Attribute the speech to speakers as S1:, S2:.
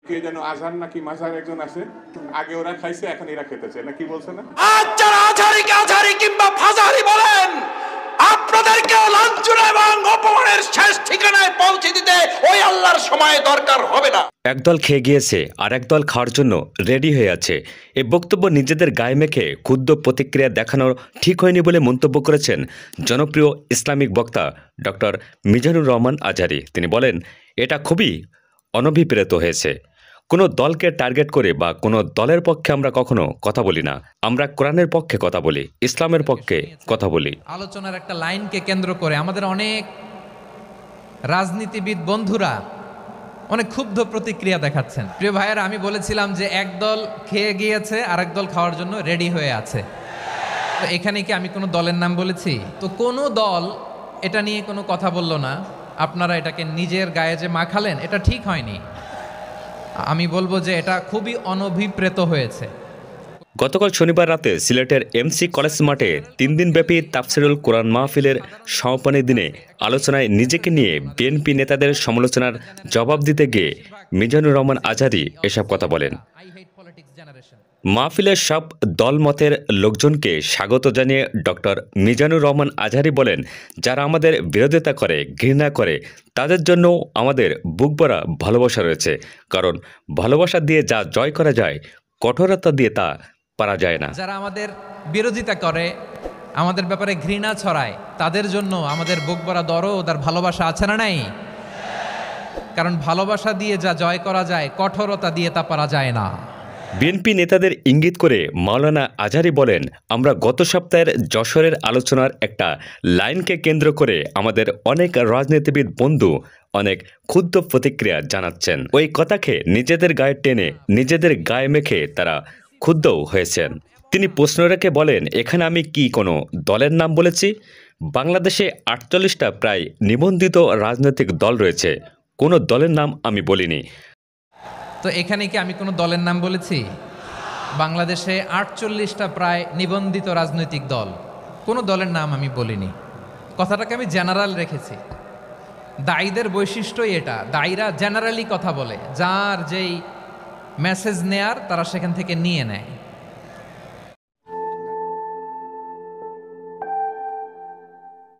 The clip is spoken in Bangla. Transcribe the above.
S1: কে যেন আজহার নাকি মাঝার একজন আছে, আগে ওরা খাইছে এখন এরা খেতেছে না, কি বলছে না?
S2: আজ যারা আজহারিকে আজহারি কিংবা ফাজাহারি বলেন, আপনাদেরকে লাঞ্ছনা এবং অপমানের শেষ ঠিকানায় পৌঁছে দিতে ওই আল্লাহর সময় দরকার হবে না।
S3: একদল খেয়ে গিয়েছে আর একদল খাওয়ার জন্য রেডি হয়ে আছে। এই বক্তব্য নিজেদের গায়ে মেখে ক্ষুদ্র প্রতিক্রিয়া দেখানোর ঠিক হয়নি বলে মন্তব্য করেছেন জনপ্রিয় ইসলামিক বক্তা ডক্টর মিজানুর রহমান আজহারি। তিনি বলেন, এটা খুবই অনভিপ্রেত হয়েছে। কোনো দলকে টার্গেট করে বা কোনো দলের পক্ষে আমরা কখনো কথা বলি না। আমরা কোরআনের পক্ষে কথা বলি, ইসলামের পক্ষে কথা বলি।
S4: আলোচনার একটা লাইনকে কেন্দ্র করে আমাদের অনেক রাজনীতিবিদ বন্ধুরা অনেক ক্ষুব্ধ প্রতিক্রিয়া দেখাচ্ছেন। প্রিয় ভাইয়েরা, আমি বলেছিলাম যে একদল খেয়ে গিয়েছে আর একদল খাওয়ার জন্য রেডি হয়ে আছে। তো এখানে কি আমি কোনো দলের নাম বলেছি? তো কোনো দল এটা নিয়ে কোনো কথা বলল না। আপনারা এটাকে নিজের গায়ে যে মাখালেন, এটা ঠিক হয়নি। আমি বলবো যে এটা খুবই অনভিপ্রেত হয়েছে।
S3: গতকাল শনিবার রাতে সিলেটের এমসি কলেজ মাঠে 3 দিনব্যাপী তাফসিরুল কোরআন মাহফিলের সমাপনী দিনে আলোচনায় নিজেকে নিয়ে বিএনপি নেতাদের সমালোচনার জবাব দিতে গিয়ে মিজানুর রহমান আজহারি এসব কথা বলেন। মাহফিলের সব দলমতের লোকজনকে স্বাগত জানিয়ে ডক্টর মিজানুর রহমান আজহারি বলেন, যারা আমাদের বিরোধিতা করে, ঘৃণা করে, তাদের জন্য আমাদের বুকভরা ভালোবাসা রয়েছে। কারণ ভালোবাসা দিয়ে যা জয় করা যায়, কঠোরতা দিয়ে তা পারা যায় না।
S4: যারা আমাদের বিরোধিতা করে, আমাদের ব্যাপারে ঘৃণা ছড়ায়, তাদের জন্য আমাদের বুকভরা দরদ আর ভালোবাসা আছে না নাই? কারণ ভালোবাসা দিয়ে যা জয় করা যায়, কঠোরতা দিয়ে তা পারা যায় না।
S3: বিএনপি নেতাদের ইঙ্গিত করে মাওলানা আজহারি বলেন, আমরা গত সপ্তাহের যশোরের আলোচনার একটা লাইনকে কেন্দ্র করে আমাদের অনেক রাজনীতিবিদ বন্ধু অনেক ক্ষুদ্র প্রতিক্রিয়া জানাচ্ছেন। ওই কথাকে নিজেদের গায়ে টেনে, নিজেদের গায়ে মেখে তারা ক্ষুব্ধও হয়েছেন। তিনি প্রশ্ন রেখে বলেন, এখানে আমি কি কোনো দলের নাম বলেছি? বাংলাদেশে 48টা প্রায় নিবন্ধিত রাজনৈতিক দল রয়েছে, কোনো দলের নাম আমি বলিনি।
S4: তো এখানে কি আমি কোনো দলের নাম বলেছি? বাংলাদেশে 48টা প্রায় নিবন্ধিত রাজনৈতিক দল, কোনো দলের নাম আমি বলিনি। কথাটাকে আমি জেনারেল রেখেছি। দায়ীদের বৈশিষ্ট্যই এটা, দায়ীরা জেনারেলি কথা বলে, যার যেই মেসেজ নেয়ার তারা সেখান থেকে নিয়ে নেয়।